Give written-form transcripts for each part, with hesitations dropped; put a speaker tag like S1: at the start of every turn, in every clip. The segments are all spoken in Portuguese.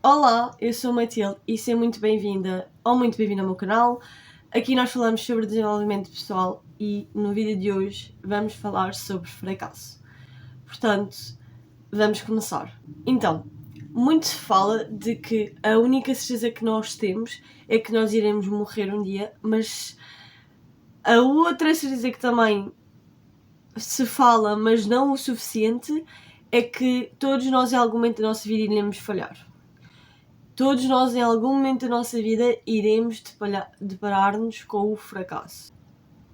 S1: Olá, eu sou a Matilde e seja muito bem-vinda ou muito bem-vindo ao meu canal. Aqui nós falamos sobre desenvolvimento pessoal e no vídeo de hoje vamos falar sobre fracasso. Portanto, vamos começar. Então, muito se fala de que a única certeza que nós temos é que nós iremos morrer um dia, mas a outra certeza que também se fala, mas não o suficiente, é que todos nós em algum momento da nossa vida iremos falhar. Todos nós em algum momento da nossa vida iremos deparar-nos com o fracasso.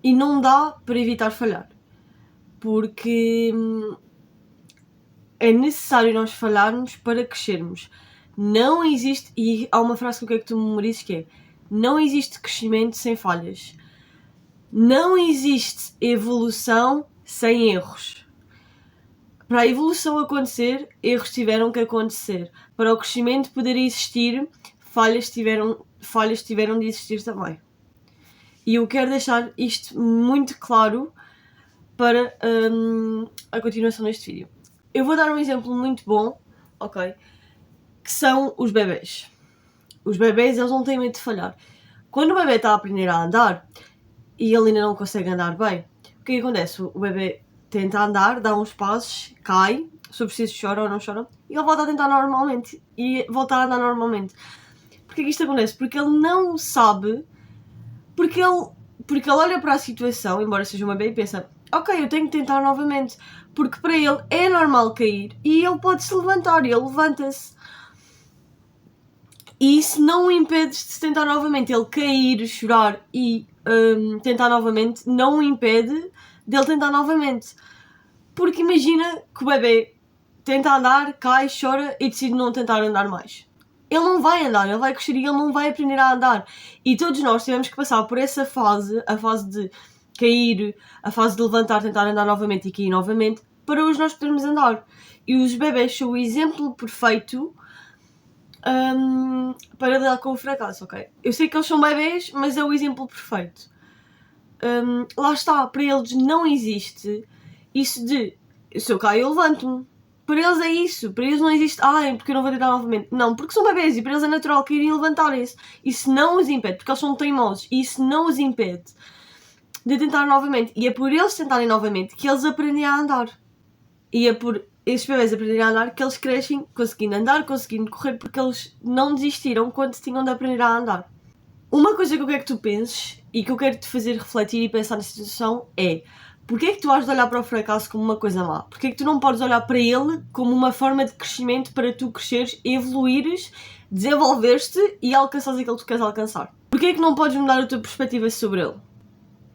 S1: E não dá para evitar falhar, porque é necessário nós falharmos para crescermos. Não existe, e há uma frase que eu quero que tu memorizes que é: não existe crescimento sem falhas. Não existe evolução sem erros. Para a evolução acontecer, erros tiveram que acontecer. Para o crescimento poder existir, falhas tiveram de existir também. E eu quero deixar isto muito claro para a continuação deste vídeo. Eu vou dar um exemplo muito bom, ok? Que são os bebés. Os bebés, eles não têm medo de falhar. Quando o bebê está a aprender a andar e ele ainda não consegue andar bem, o que acontece? O bebê tenta andar, dá uns passos, cai, se for preciso chora ou não chora, e ele volta a tentar normalmente, e volta a andar normalmente. Porquê que isto acontece? Porque ele não sabe, porque ele olha para a situação, embora seja um bebê, e pensa: ok, eu tenho que tentar novamente, porque para ele é normal cair, e ele pode se levantar, e ele levanta-se. E isso não o impede de se tentar novamente. Ele cair, chorar e tentar novamente não o impede dele tentar novamente. Porque imagina que o bebê tenta andar, cai, chora e decide não tentar andar mais. Ele não vai andar, ele vai crescer e ele não vai aprender a andar. E todos nós tivemos que passar por essa fase, a fase de cair, a fase de levantar, tentar andar novamente e cair novamente, para hoje nós podermos andar. E os bebés são o exemplo perfeito para lidar com o fracasso, ok? Eu sei que eles são bebés, mas é o exemplo perfeito. Lá está, para eles não existe isso de se eu caio eu levanto-me. Para eles é isso, para eles não existe porque eu não vou tentar novamente. Não, porque são bebés e para eles é natural caírem e levantarem-se. Isso não os impede, porque eles são teimosos e isso não os impede de tentar novamente. E é por eles tentarem novamente que eles aprendem a andar. E é por esses bebés aprenderem a andar que eles crescem conseguindo andar, conseguindo correr, porque eles não desistiram quando tinham de aprender a andar. Uma coisa que eu quero que tu penses e que eu quero te fazer refletir e pensar na situação é: porquê é que tu has de olhar para o fracasso como uma coisa má? Porquê é que tu não podes olhar para ele como uma forma de crescimento para tu cresceres, evoluires, desenvolver-te e alcançares aquilo que tu queres alcançar? Porquê é que não podes mudar a tua perspectiva sobre ele?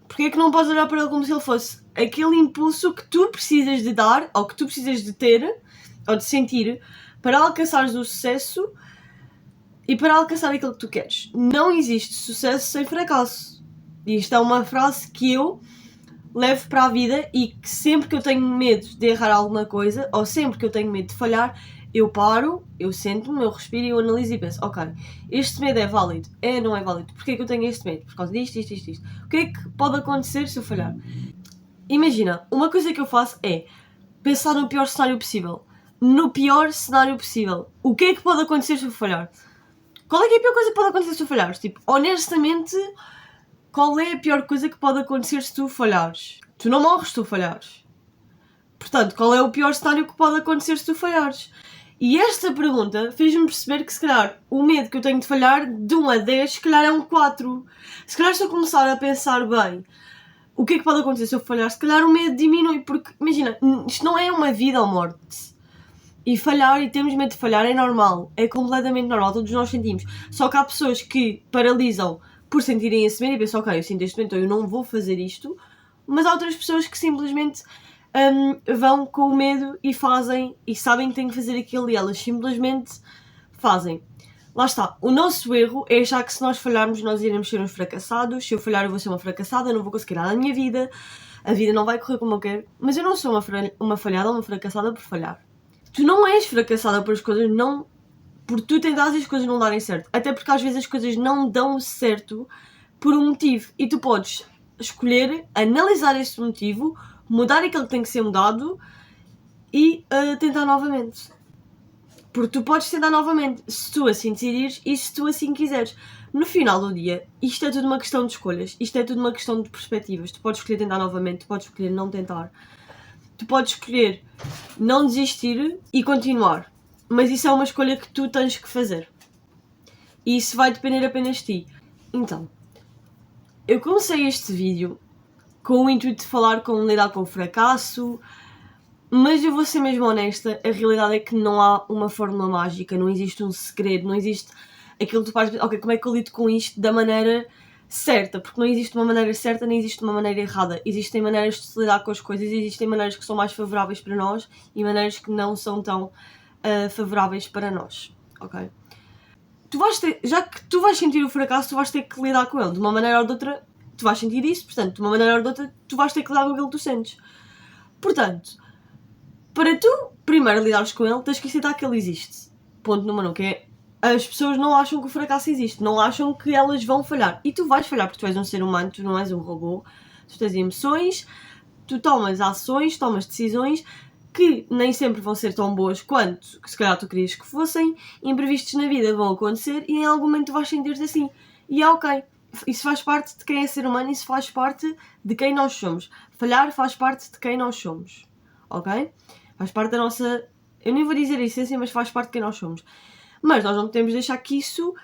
S1: Porquê é que não podes olhar para ele como se ele fosse aquele impulso que tu precisas de dar, ou que tu precisas de ter, ou de sentir, para alcançares o sucesso e para alcançar aquilo que tu queres? Não existe sucesso sem fracasso. E isto é uma frase que eu levo para a vida e que sempre que eu tenho medo de errar alguma coisa, ou sempre que eu tenho medo de falhar, eu paro, eu sento-me, eu respiro e eu analiso e penso: ok, este medo é válido? É, não é válido? Porquê é que eu tenho este medo? Por causa disto. O que é que pode acontecer se eu falhar? Imagina, uma coisa que eu faço é pensar no pior cenário possível. No pior cenário possível. O que é que pode acontecer se eu falhar? Qual é que é a pior coisa que pode acontecer se tu falhares? Tipo, honestamente, qual é a pior coisa que pode acontecer se tu falhares? Tu não morres se tu falhares. Portanto, qual é o pior cenário que pode acontecer se tu falhares? E esta pergunta fez-me perceber que, se calhar, o medo que eu tenho de falhar, de 1 a 10, se calhar é um 4. Se calhar, se eu começar a pensar bem, o que é que pode acontecer se eu falhar? Se calhar o medo diminui, porque, imagina, isto não é uma vida ou morte. E falhar, e temos medo de falhar, é normal. É completamente normal, todos nós sentimos. Só que há pessoas que paralisam por sentirem esse medo e pensam: ok, eu sinto este medo, então eu não vou fazer isto. Mas há outras pessoas que simplesmente vão com o medo e fazem, e sabem que têm que fazer aquilo, e elas simplesmente fazem. Lá está, o nosso erro é achar que se nós falharmos nós iremos ser uns fracassados. Se eu falhar eu vou ser uma fracassada, eu não vou conseguir nada na minha vida, a vida não vai correr como eu quero. Mas eu não sou uma falhada ou uma fracassada por falhar. Tu não és fracassada por as coisas não... por tu tentares as coisas não darem certo. Até porque às vezes as coisas não dão certo por um motivo. E tu podes escolher analisar esse motivo, mudar aquilo que tem que ser mudado e tentar novamente. Porque tu podes tentar novamente, se tu assim decidires e se tu assim quiseres. No final do dia, isto é tudo uma questão de escolhas, isto é tudo uma questão de perspectivas. Tu podes escolher tentar novamente, tu podes escolher não tentar. Tu podes escolher não desistir e continuar. Mas isso é uma escolha que tu tens que fazer. E isso vai depender apenas de ti. Então, eu comecei este vídeo com o intuito de falar como lidar com o fracasso, mas eu vou ser mesmo honesta, a realidade é que não há uma fórmula mágica, não existe um segredo, não existe aquilo que tu fazes, ok, como é que eu lido com isto da maneira certa, porque não existe uma maneira certa nem existe uma maneira errada, existem maneiras de se lidar com as coisas, existem maneiras que são mais favoráveis para nós e maneiras que não são tão favoráveis para nós, ok? Já que tu vais sentir o fracasso, tu vais ter que lidar com ele, de uma maneira ou de outra, tu vais sentir isso, portanto, de uma maneira ou de outra, tu vais ter que lidar com aquilo que tu sentes. Portanto, para tu primeiro lidares com ele, tens que aceitar que ele existe. Ponto número 1, que é, as pessoas não acham que o fracasso existe, não acham que elas vão falhar. E tu vais falhar, porque tu és um ser humano, tu não és um robô, tu tens emoções, tu tomas ações, tomas decisões que nem sempre vão ser tão boas quanto que se calhar tu querias que fossem, imprevistos na vida vão acontecer e em algum momento tu vais sentir-te assim. E é ok. Isso faz parte de quem é ser humano, isso faz parte de quem nós somos. Falhar faz parte de quem nós somos. Ok? Faz parte da nossa... Eu nem vou dizer a essência, mas faz parte de quem nós somos. Mas nós não podemos deixar que isso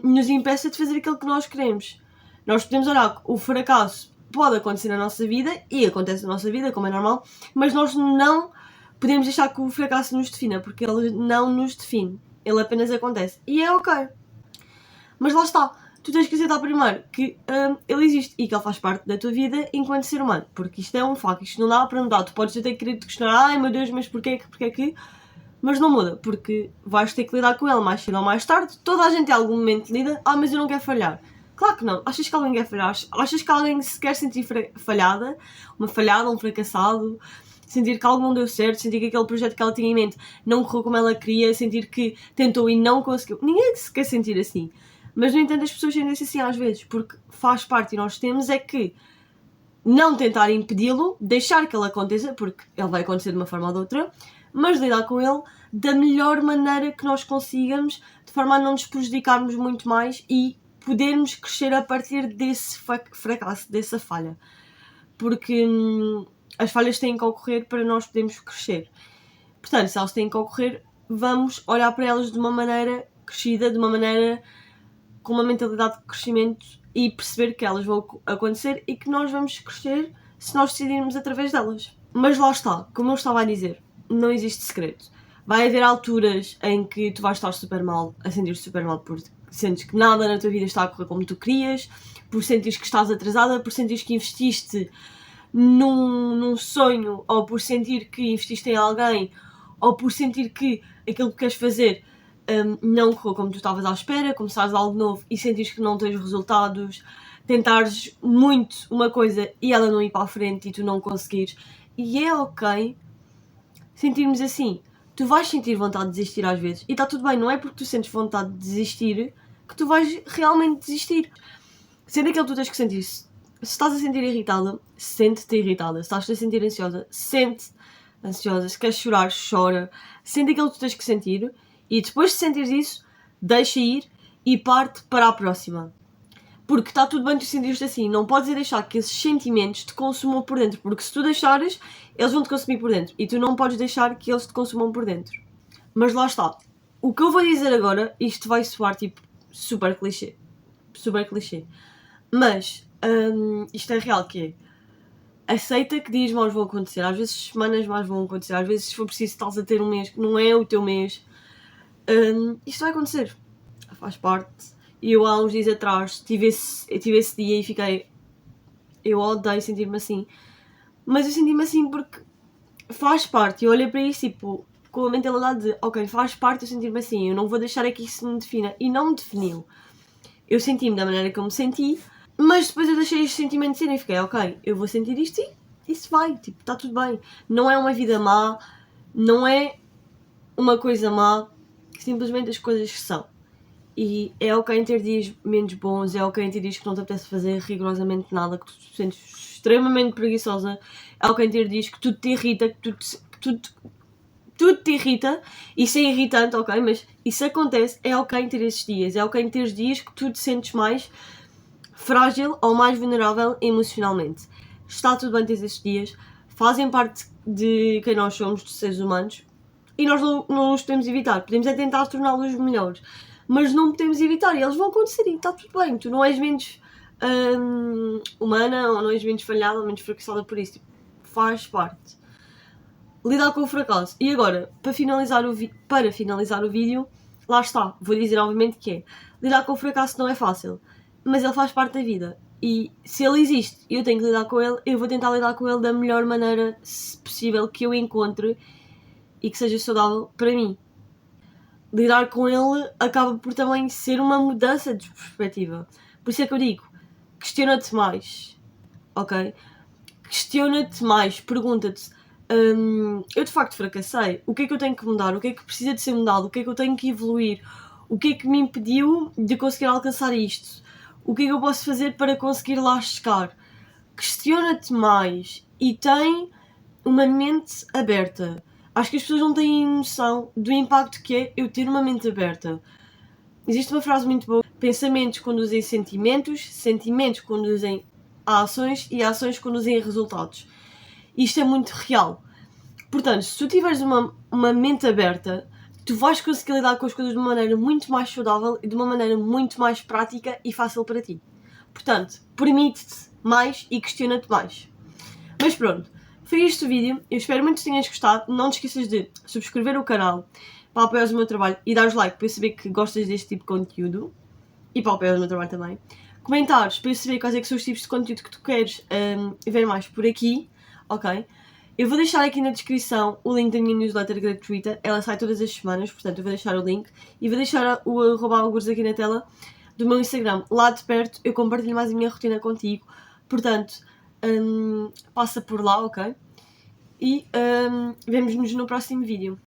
S1: nos impeça de fazer aquilo que nós queremos. Nós podemos olhar, o fracasso pode acontecer na nossa vida, e acontece na nossa vida, como é normal, mas nós não podemos deixar que o fracasso nos defina, porque ele não nos define. Ele apenas acontece. E é ok. Mas lá está. Tu tens que aceitar primeiro que ele existe e que ele faz parte da tua vida enquanto ser humano. Porque isto é um facto, isto não dá para mudar. Tu podes até querer te questionar, ai meu Deus, mas porquê que... Mas não muda, porque vais ter que lidar com ele mais cedo ou mais tarde. Toda a gente em algum momento lida, mas eu não quero falhar. Claro que não. Achas que alguém quer falhar? Achas que alguém se quer sentir falhada? Uma falhada, um fracassado? Sentir que algo não deu certo, sentir que aquele projeto que ela tinha em mente não correu como ela queria, sentir que tentou e não conseguiu. Ninguém se quer sentir assim. Mas, no entanto, as pessoas sentem-se assim às vezes, porque faz parte e nós temos é que não tentar impedi-lo, deixar que ele aconteça, porque ele vai acontecer de uma forma ou de outra, mas lidar com ele da melhor maneira que nós consigamos, de forma a não nos prejudicarmos muito mais e podermos crescer a partir desse fracasso, dessa falha. Porque as falhas têm que ocorrer para nós podermos crescer. Portanto, se elas têm que ocorrer, vamos olhar para elas de uma maneira crescida, de uma maneira com uma mentalidade de crescimento e perceber que elas vão acontecer e que nós vamos crescer se nós decidirmos através delas. Mas lá está, como eu estava a dizer, não existe segredo. Vai haver alturas em que tu vais estar super mal, a sentir-te super mal porque sentes que nada na tua vida está a correr como tu querias, por sentires que estás atrasada, por sentires que investiste num sonho, ou por sentir que investiste em alguém, ou por sentir que aquilo que queres fazer não correu como tu estavas à espera, começares algo novo e sentires que não tens resultados, tentares muito uma coisa e ela não ir para a frente e tu não conseguires. E é ok sentirmos assim. Tu vais sentir vontade de desistir às vezes e está tudo bem, não é porque tu sentes vontade de desistir que tu vais realmente desistir. Sendo aquilo que tu tens que sentir. Se estás a sentir irritada, sente-te irritada. Se estás a sentir ansiosa, sente-te ansiosa. Se queres chorar, chora. Sente aquilo que tu tens que sentir e depois de sentires isso, deixa ir e parte para a próxima. Porque está tudo bem tu sentir-te assim. Não podes deixar que esses sentimentos te consumam por dentro. Porque se tu deixares, eles vão te consumir por dentro. E tu não podes deixar que eles te consumam por dentro. Mas lá está. O que eu vou dizer agora, isto vai soar tipo super clichê. Super clichê. Mas isto é real, que é, aceita que dias maus vão acontecer, às vezes semanas mais vão acontecer, às vezes se for preciso estás a ter um mês que não é o teu mês, isto vai acontecer, faz parte. E eu há uns dias atrás tive esse dia e fiquei, eu odeio sentir-me assim, mas eu senti-me assim porque faz parte. Eu olhei para isso tipo, com a mentalidade de, ok, faz parte eu sentir-me assim, eu não vou deixar é que isso me defina, e não me definiu. Eu senti-me da maneira que eu me senti, mas depois eu deixei este sentimento ser e fiquei, ok, eu vou sentir isto e isso vai, tipo, está tudo bem. Não é uma vida má, não é uma coisa má, simplesmente as coisas que são. E é ok ter dias menos bons, é ok ter dias que não te apetece fazer rigorosamente nada, que tu te sentes extremamente preguiçosa, é ok ter dias que tudo te irrita, que tudo tudo te irrita, isso é irritante, ok, mas isso acontece, é ok ter esses dias, é ok ter os dias que tu te sentes mais frágil ou mais vulnerável emocionalmente. Está tudo bem ter esses dias, fazem parte de quem nós somos, de seres humanos, e nós não os podemos evitar. Podemos é tentar torná-los melhores, mas não podemos evitar, e eles vão acontecer e está tudo bem. Tu não és menos humana, ou não és menos falhada, ou menos fracassada por isso. Tipo, faz parte. Lidar com o fracasso. E agora, para finalizar o vídeo, lá está, vou dizer obviamente que é, lidar com o fracasso não é fácil, mas ele faz parte da vida. E se ele existe e eu tenho que lidar com ele, eu vou tentar lidar com ele da melhor maneira possível que eu encontre e que seja saudável para mim. Lidar com ele acaba por também ser uma mudança de perspectiva. Por isso é que eu digo, questiona-te mais, ok? Questiona-te mais, pergunta-te, eu de facto fracassei, o que é que eu tenho que mudar, o que é que precisa de ser mudado, o que é que eu tenho que evoluir, o que é que me impediu de conseguir alcançar isto, o que é que eu posso fazer para conseguir lá chegar. Questiona-te mais e tem uma mente aberta. Acho que as pessoas não têm noção do impacto que é eu ter uma mente aberta. Existe uma frase muito boa: pensamentos conduzem sentimentos, sentimentos conduzem a ações e ações conduzem a resultados. Isto é muito real. Portanto, se tu tiveres uma mente aberta, tu vais conseguir lidar com as coisas de uma maneira muito mais saudável e de uma maneira muito mais prática e fácil para ti. Portanto, permite-te mais e questiona-te mais. Mas pronto, foi este o vídeo. Eu espero muito que tenhas gostado. Não te esqueças de subscrever o canal para apoiar o meu trabalho e dar like para eu saber que gostas deste tipo de conteúdo e para apoiar o meu trabalho também. Comentários para eu saber quais é que são os tipos de conteúdo que tu queres ver mais por aqui, ok? Eu vou deixar aqui na descrição o link da minha newsletter gratuita. Ela sai todas as semanas, portanto eu vou deixar o link e vou deixar o @algures aqui na tela do meu Instagram. Lá de perto eu compartilho mais a minha rotina contigo, portanto passa por lá, ok? E vemo-nos no próximo vídeo.